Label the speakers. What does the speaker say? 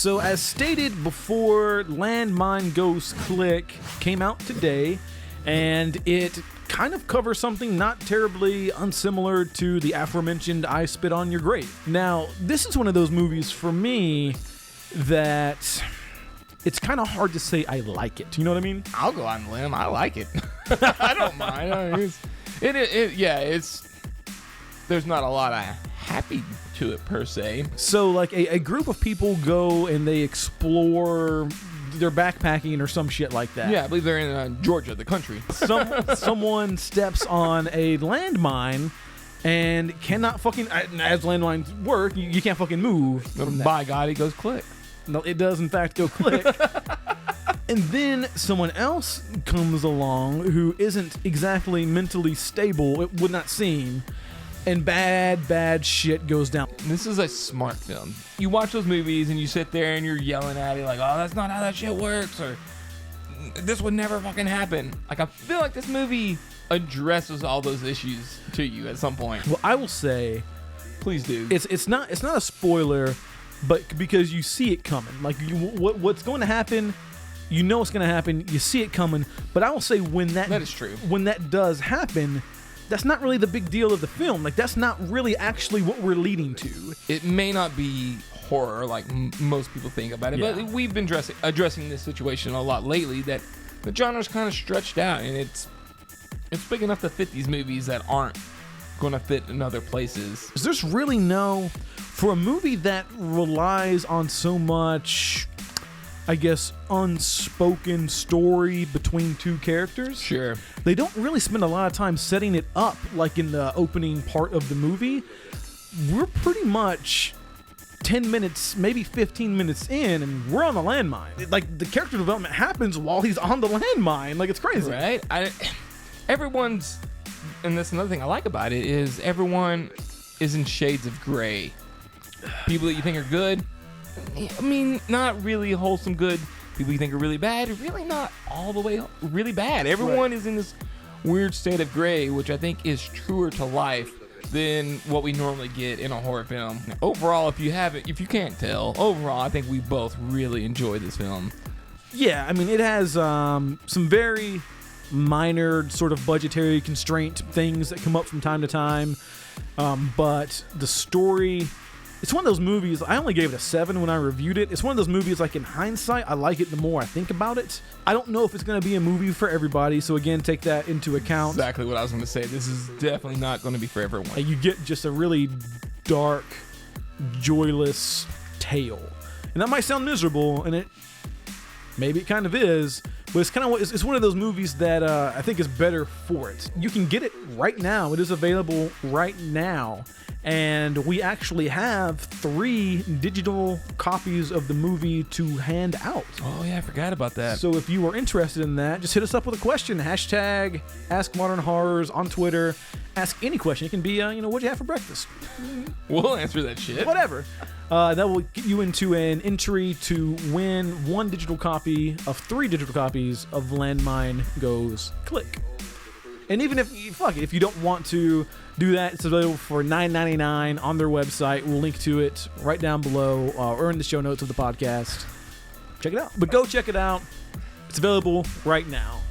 Speaker 1: So as stated before, Landmine Goes Click came out today, and it kind of covers something not terribly unsimilar to the aforementioned I Spit on Your Grave. Now, this is one of those movies for me that it's kind of hard to say I like it. You know what I mean?
Speaker 2: I'll go on a limb. I like it. I don't mind. I mean, it's there's not a lot of happy to it per se.
Speaker 1: So like a group of people go and they explore, they're backpacking or some shit like that.
Speaker 2: Yeah, I believe they're in Georgia, the country.
Speaker 1: Someone steps on a landmine and cannot fucking, as landmines work, you can't fucking move.
Speaker 2: By God, it goes click.
Speaker 1: No, it does in fact go click. And then someone else comes along who isn't exactly mentally stable, it would not seem, and bad shit goes down.
Speaker 2: This is a smart film. You watch those movies and you sit there and you're yelling at it like, oh, that's not how that shit works, or this would never fucking happen. Like, I feel like this movie addresses all those issues to you at some point.
Speaker 1: Well, I will say,
Speaker 2: please do.
Speaker 1: It's not a spoiler, but because you see it coming. Like, what's going to happen, you know it's going to happen, you see it coming. But I will say when that
Speaker 2: is true.
Speaker 1: When that does happen, that's not really the big deal of the film. Like, that's not really actually what we're leading to.
Speaker 2: It may not be horror like most people think about it,
Speaker 1: Yeah.
Speaker 2: but we've been addressing this situation a lot lately, that the genre's kind of stretched out, and it's big enough to fit these movies that aren't going to fit in other places.
Speaker 1: There's really no, for a movie that relies on so much, I guess, unspoken story between two characters.
Speaker 2: Sure.
Speaker 1: They don't really spend a lot of time setting it up like in the opening part of the movie. We're pretty much 10 minutes, maybe 15 minutes in, and we're on the landmine. Like, the character development happens while he's on the landmine. Like, it's crazy.
Speaker 2: Right? Everyone's, and that's another thing I like about it, is everyone is in shades of gray. People that you think are good, I mean, not really wholesome good. People you think are really bad, really not all the way really bad. Everyone is in this weird state of gray, which I think is truer to life than what we normally get in a horror film. Overall, if you can't tell, overall, I think we both really enjoy this film.
Speaker 1: Yeah, I mean, it has some very minor sort of budgetary constraint things that come up from time to time, but the story, it's one of those movies, I only gave it a 7 when I reviewed it. It's one of those movies, like, in hindsight, I like it the more I think about it. I don't know if it's going to be a movie for everybody, so again, take that into account.
Speaker 2: Exactly what I was going to say. This is definitely not going to be for everyone.
Speaker 1: And you get just a really dark, joyless tale. And that might sound miserable, and maybe it kind of is, but it's one of those movies that I think is better for it. You can get it right now. It is available right now. And we actually have 3 digital copies of the movie to hand out.
Speaker 2: Oh, yeah, I forgot about that.
Speaker 1: So if you are interested in that, just hit us up with a question. Hashtag AskModernHorrors on Twitter. Ask any question. It can be, what'd you have for breakfast?
Speaker 2: We'll answer that shit.
Speaker 1: Whatever. That will get you into an entry to win 1 digital copy of 3 digital copies of Landmine Goes Click. And even if you don't want to do that, it's available for $9.99 on their website. We'll link to it right down below or in the show notes of the podcast. Check it out. But go check it out. It's available right now.